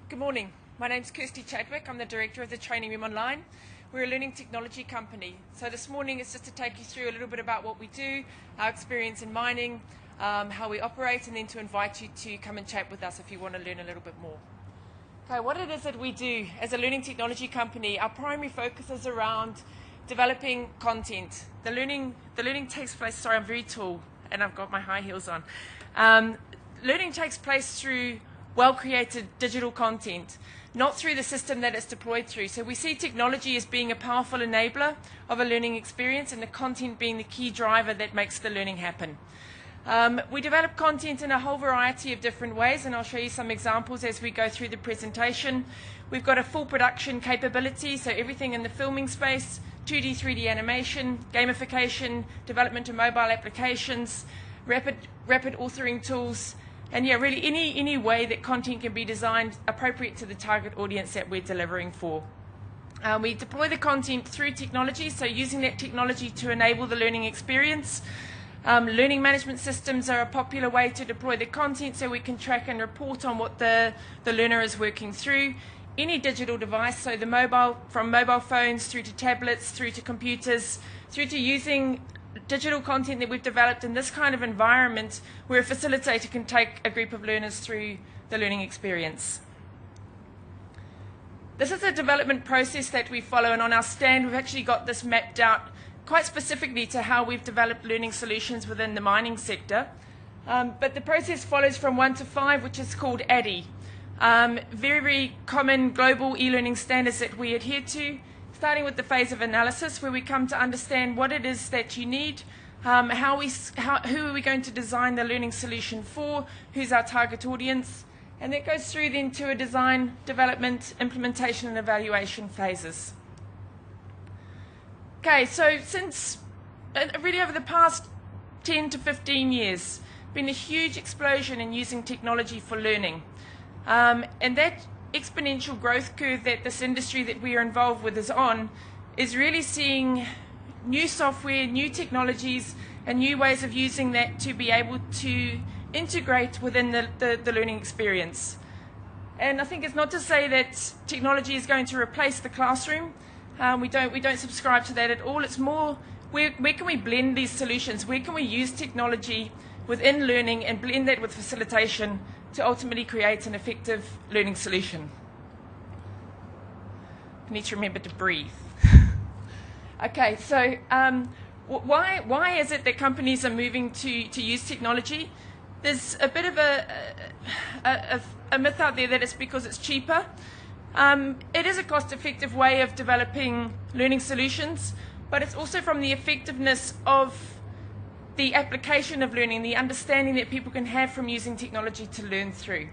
Good morning. My name's Kirsty Chadwick. I'm the director of the Training Room Online. We're a learning technology company. So this morning is just to take you through a little bit about what we do, our experience in mining, how we operate, and then to invite you to come and chat with us if you want to learn a little bit more. Okay, what it is that we do as a learning technology company, our primary focus is around developing content. The learning takes place, sorry, I'm very tall and I've got my high heels on. Learning takes place through well-created digital content, not through the system that it's deployed through. So we see technology as being a powerful enabler of a learning experience and the content being the key driver that makes the learning happen. We develop content in a whole variety of different ways, and I'll show you some examples as we go through the presentation. We've got a full production capability, so everything in the filming space, 2D, 3D animation, gamification, development of mobile applications, rapid authoring tools, and yeah, really any way that content can be designed appropriate to the target audience that we're delivering for. We deploy the content through technology, so using that technology to enable the learning experience. Learning management systems are a popular way to deploy the content so we can track and report on what the learner is working through. Any digital device, so from mobile phones through to tablets, through to computers, through to using digital content that we've developed in this kind of environment where a facilitator can take a group of learners through the learning experience. This is a development process that we follow, and on our stand we've actually got this mapped out quite specifically to how we've developed learning solutions within the mining sector. But the process follows from 1 to 5, which is called ADDIE. Very, very common global e-learning standards that we adhere to, starting with the phase of analysis, where we come to understand what it is that you need, who are we going to design the learning solution for, who's our target audience, and that goes through then to a design, development, implementation and evaluation phases. Okay, so since really over the past 10 to 15 years, been a huge explosion in using technology for learning. And that exponential growth curve that this industry that we are involved with is really seeing new software, new technologies, and new ways of using that to be able to integrate within the learning experience. And I think it's not to say that technology is going to replace the classroom. We don't subscribe to that at all. It's more, where can we blend these solutions? Where can we use technology within learning and blend that with facilitation to ultimately create an effective learning solution? I need to remember to breathe. Okay, so why is it that companies are moving to use technology? There's a bit of a myth out there that it's because it's cheaper. It is a cost-effective way of developing learning solutions, but it's also from the effectiveness of the application of learning, the understanding that people can have from using technology to learn through.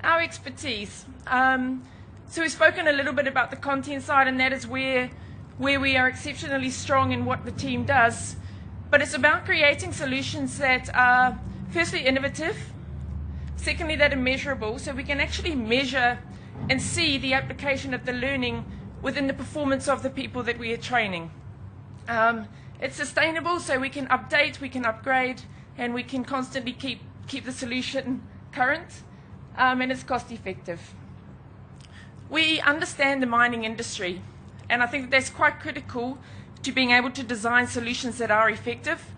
Our expertise. So we've spoken a little bit about the content side, and that is where we are exceptionally strong in what the team does. But it's about creating solutions that are firstly innovative, secondly that are measurable, so we can actually measure and see the application of the learning within the performance of the people that we are training. It's sustainable, so we can update, we can upgrade, and we can constantly keep the solution current, and it's cost effective. We understand the mining industry, and I think that's quite critical to being able to design solutions that are effective.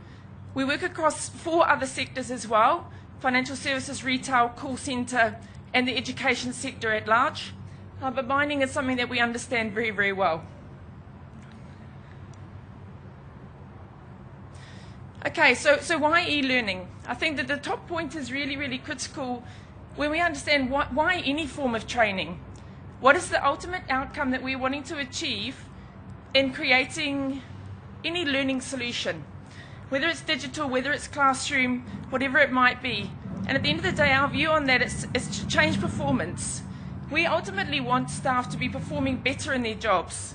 We work across 4 other sectors as well: financial services, retail, call centre, and the education sector at large. But mining is something that we understand very, very well. Okay, so why e-learning? I think that the top point is really, really critical when we understand why any form of training. What is the ultimate outcome that we're wanting to achieve in creating any learning solution? Whether it's digital, whether it's classroom, whatever it might be. And at the end of the day, our view on that is to change performance. We ultimately want staff to be performing better in their jobs.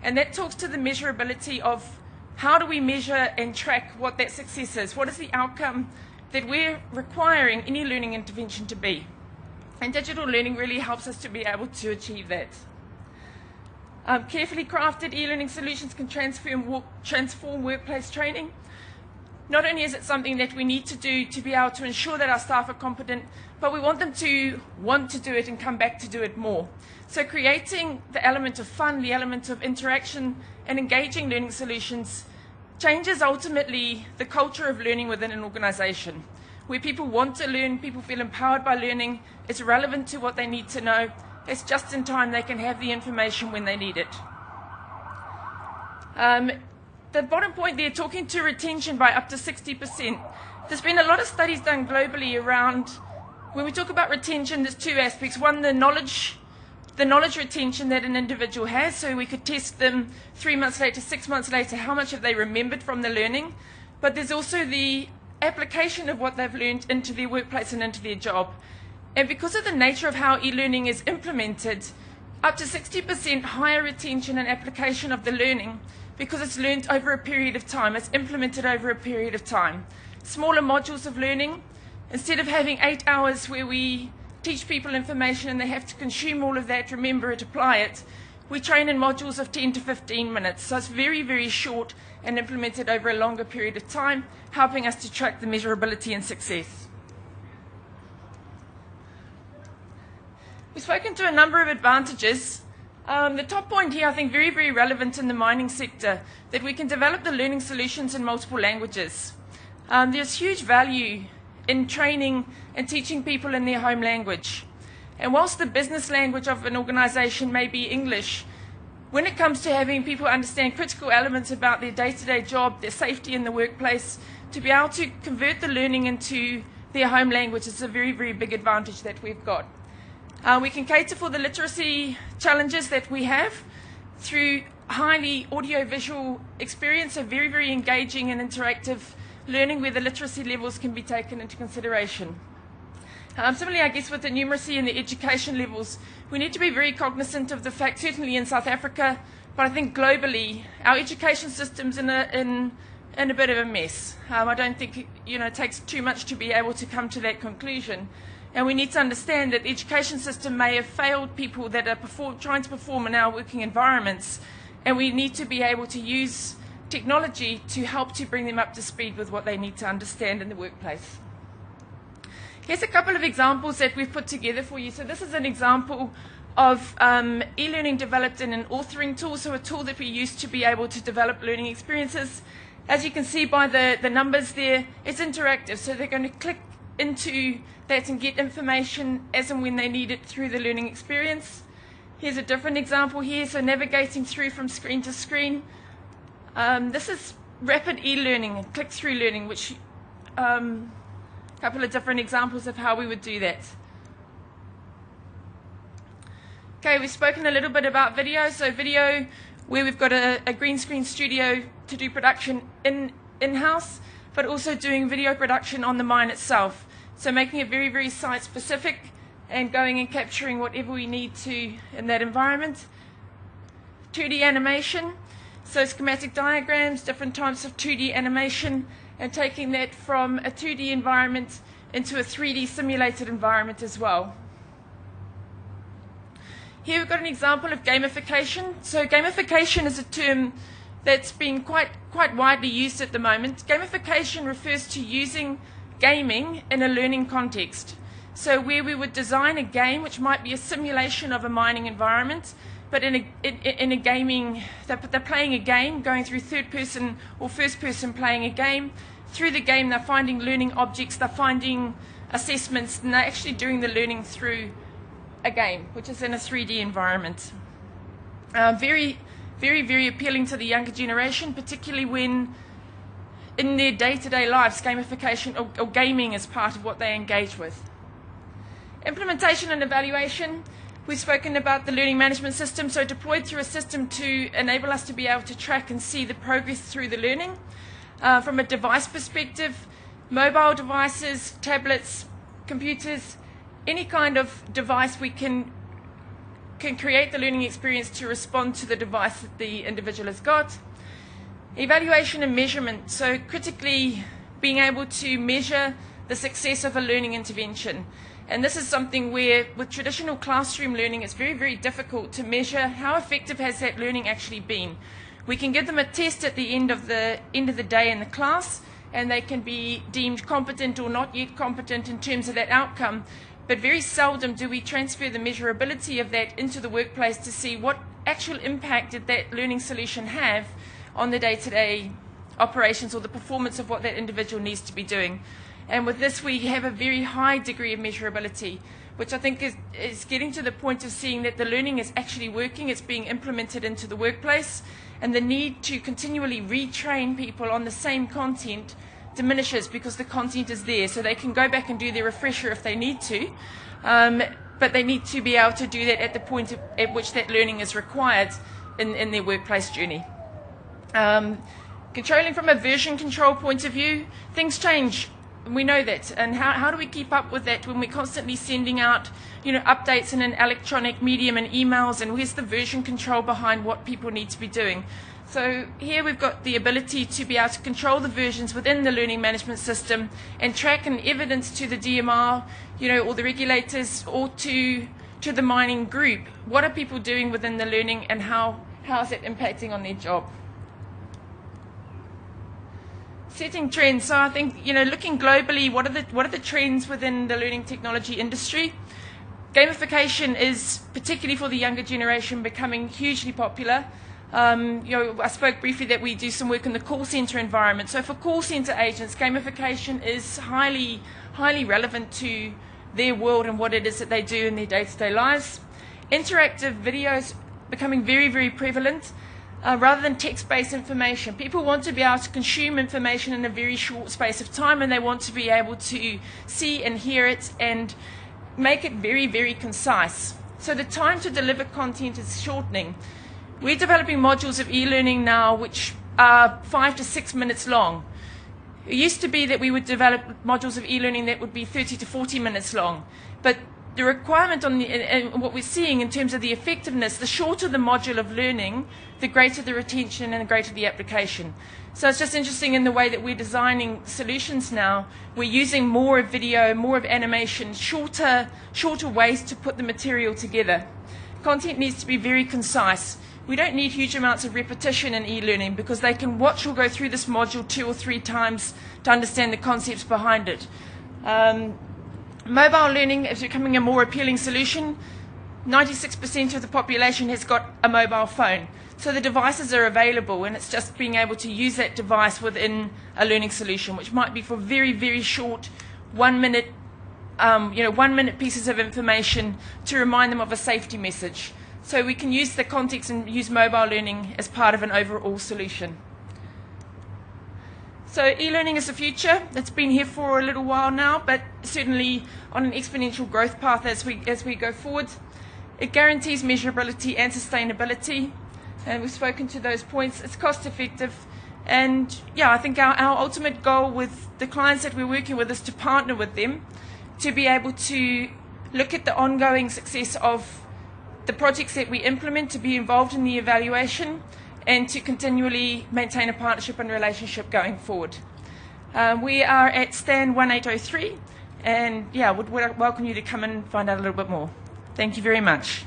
And that talks to the measurability of how do we measure and track what that success is? What is the outcome that we're requiring any learning intervention to be? And digital learning really helps us to be able to achieve that. Carefully crafted e-learning solutions can transform workplace training. not only is it something that we need to do to be able to ensure that our staff are competent, but we want them to want to do it and come back to do it more. So creating the element of fun, the element of interaction and engaging learning solutions changes ultimately the culture of learning within an organization, where people want to learn, people feel empowered by learning, it's relevant to what they need to know, it's just in time they can have the information when they need it. The bottom point there, talking to retention by up to 60%. There's been a lot of studies done globally around, when we talk about retention, there's two aspects. One, the knowledge retention that an individual has, so we could test them 3 months later, 6 months later, how much have they remembered from the learning. But there's also the application of what they've learned into their workplace and into their job. And because of the nature of how e-learning is implemented, up to 60% higher retention and application of the learning, because it's learned over a period of time, it's implemented over a period of time. Smaller modules of learning, instead of having 8 hours where we teach people information and they have to consume all of that, remember it, apply it, we train in modules of 10 to 15 minutes. So it's very, very short and implemented over a longer period of time, helping us to track the measurability and success. We've spoken to a number of advantages. The top point here, I think, very, very relevant in the mining sector, that we can develop the learning solutions in multiple languages. There's huge value in training and teaching people in their home language. And whilst the business language of an organization may be English, when it comes to having people understand critical elements about their day-to-day job, their safety in the workplace, to be able to convert the learning into their home language is a very, very big advantage that we've got. We can cater for the literacy challenges that we have through highly audio-visual experience, so very, very engaging and interactive learning where the literacy levels can be taken into consideration. Similarly, I guess with the numeracy and the education levels, we need to be very cognizant of the fact, certainly in South Africa, but I think globally, our education system's in a bit of a mess. I don't think it takes too much to be able to come to that conclusion. And we need to understand that the education system may have failed people that are trying to perform in our working environments, and we need to be able to use technology to help to bring them up to speed with what they need to understand in the workplace. Here's a couple of examples that we've put together for you. So this is an example of e-learning developed in an authoring tool, so a tool that we use to be able to develop learning experiences. As you can see by the numbers there, it's interactive, so they're going to click into that and get information as and when they need it through the learning experience. Here's a different example here, so navigating through from screen to screen. This is rapid e-learning and click-through learning, which a couple of different examples of how we would do that. Okay, we've spoken a little bit about video. So video, where we've got a green screen studio to do production in-house, but also doing video production on the mine itself. So making it very, very site-specific and going and capturing whatever we need to in that environment. 2D animation, so schematic diagrams, different types of 2D animation, and taking that from a 2D environment into a 3D simulated environment as well. Here we've got an example of gamification. So gamification is a term that's been quite widely used at the moment. Gamification refers to using gaming in a learning context. So where we would design a game, which might be a simulation of a mining environment, but in a gaming, they're playing a game, going through third person or first person playing a game. Through the game, they're finding learning objects, they're finding assessments, and they're actually doing the learning through a game, which is in a 3D environment. Very, very, very appealing to the younger generation, particularly when in their day-to-day lives, gamification or gaming is part of what they engage with. Implementation and evaluation. We've spoken about the learning management system, so deployed through a system to enable us to be able to track and see the progress through the learning. From a device perspective, mobile devices, tablets, computers, any kind of device we can create the learning experience to respond to the device that the individual has got. Evaluation and measurement, so critically being able to measure the success of a learning intervention. And this is something where with traditional classroom learning it's very, very difficult to measure how effective has that learning actually been. We can give them a test at the end of the day in the class, and they can be deemed competent or not yet competent in terms of that outcome. But very seldom do we transfer the measurability of that into the workplace to see what actual impact did that learning solution have on the day-to-day operations or the performance of what that individual needs to be doing. And with this, we have a very high degree of measurability, which I think is getting to the point of seeing that the learning is actually working, it's being implemented into the workplace, and the need to continually retrain people on the same content diminishes because the content is there, so they can go back and do their refresher if they need to, but they need to be able to do that at the point at which that learning is required in their workplace journey. Controlling from a version control point of view, things change. We know that, and how do we keep up with that when we're constantly sending out, updates in an electronic medium and emails, and where's the version control behind what people need to be doing? So here we've got the ability to be able to control the versions within the learning management system and track and evidence to the DMR, or the regulators, or to the mining group, what are people doing within the learning and how is it impacting on their job? Setting trends. So I think, looking globally, what are the trends within the learning technology industry? Gamification is, particularly for the younger generation, becoming hugely popular. I spoke briefly that we do some work in the call center environment. So for call center agents, gamification is highly relevant to their world and what it is that they do in their day-to-day lives. Interactive videos becoming very, very prevalent. Rather than text-based information. People want to be able to consume information in a very short space of time, and they want to be able to see and hear it and make it very, very concise. So the time to deliver content is shortening. We're developing modules of e-learning now which are 5 to 6 minutes long. It used to be that we would develop modules of e-learning that would be 30 to 40 minutes long. But the requirement and what we're seeing in terms of the effectiveness, the shorter the module of learning, the greater the retention and the greater the application. So it's just interesting in the way that we're designing solutions now. We're using more of video, more of animation, shorter ways to put the material together. Content needs to be very concise. We don't need huge amounts of repetition in e-learning because they can watch or go through this module 2 or 3 times to understand the concepts behind it. Mobile learning is becoming a more appealing solution. 96% of the population has got a mobile phone. So the devices are available, and it's just being able to use that device within a learning solution, which might be for very, very short 1 minute, 1 minute pieces of information to remind them of a safety message. So we can use the context and use mobile learning as part of an overall solution. So e-learning is the future. It's been here for a little while now, but certainly on an exponential growth path as we go forward. It guarantees measurability and sustainability, and we've spoken to those points. It's cost effective, and I think our ultimate goal with the clients that we're working with is to partner with them to be able to look at the ongoing success of the projects that we implement, to be involved in the evaluation, and to continually maintain a partnership and relationship going forward. We are at stand 1803, and would welcome you to come and find out a little bit more. Thank you very much.